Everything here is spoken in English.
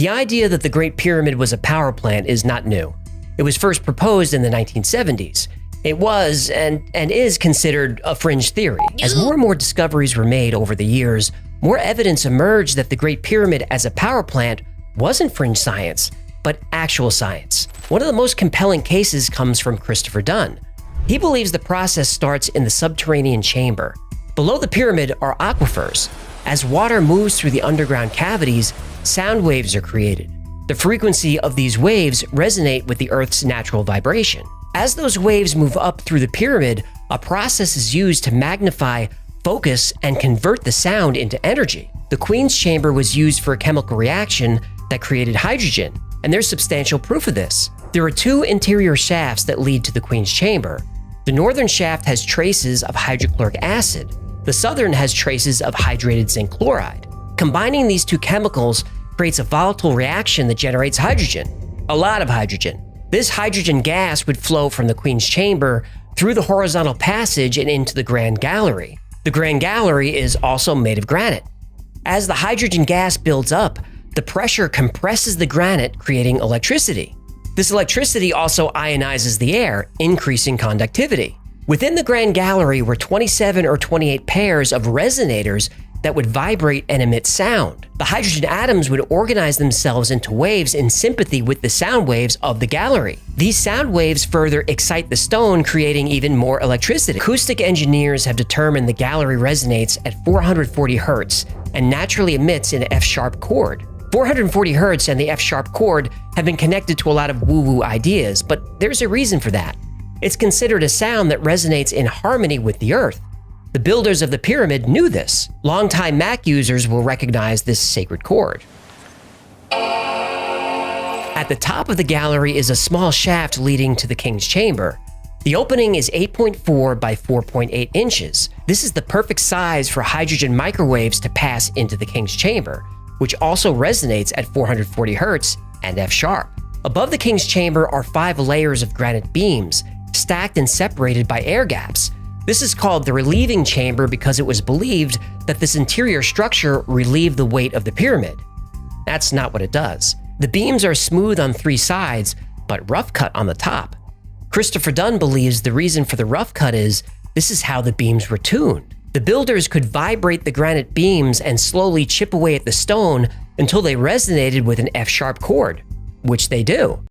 The idea that the Great Pyramid was a power plant is not new. It was first proposed in the 1970s. It was and is considered a fringe theory. As more and more discoveries were made over the years, more evidence emerged that the Great Pyramid as a power plant wasn't fringe science, but actual science. One of the most compelling cases comes from Christopher Dunn. He believes the process starts in the subterranean chamber. Below the pyramid are aquifers. As water moves through the underground cavities, sound waves are created. The frequency of these waves resonate with the Earth's natural vibration. As those waves move up through the pyramid, a process is used to magnify, focus, and convert the sound into energy. The Queen's Chamber was used for a chemical reaction that created hydrogen, and there's substantial proof of this. There are two interior shafts that lead to the Queen's Chamber. The northern shaft has traces of hydrochloric acid. The southern has traces of hydrated zinc chloride. Combining these two chemicals creates a volatile reaction that generates hydrogen, a lot of hydrogen. This hydrogen gas would flow from the Queen's Chamber through the horizontal passage and into the Grand Gallery. The Grand Gallery is also made of granite. As the hydrogen gas builds up, the pressure compresses the granite, creating electricity. This electricity also ionizes the air, increasing conductivity. Within the Grand Gallery were 27 or 28 pairs of resonators that would vibrate and emit sound. The hydrogen atoms would organize themselves into waves in sympathy with the sound waves of the gallery. These sound waves further excite the stone, creating even more electricity. Acoustic engineers have determined the gallery resonates at 440 Hz and naturally emits an F-sharp chord. 440 Hz and the F-sharp chord have been connected to a lot of woo-woo ideas, but there's a reason for that. It's considered a sound that resonates in harmony with the Earth. The builders of the pyramid knew this. Longtime Mac users will recognize this sacred chord. At the top of the gallery is a small shaft leading to the King's Chamber. The opening is 8.4 by 4.8 inches. This is the perfect size for hydrogen microwaves to pass into the King's Chamber, which also resonates at 440 Hz and F-sharp. Above the King's Chamber are 5 layers of granite beams, stacked and separated by air gaps. This is called the relieving chamber because it was believed that this interior structure relieved the weight of the pyramid. That's not what it does. The beams are smooth on 3 sides, but rough cut on the top. Christopher Dunn believes the reason for the rough cut is this is how the beams were tuned. The builders could vibrate the granite beams and slowly chip away at the stone until they resonated with an F-sharp chord, which they do.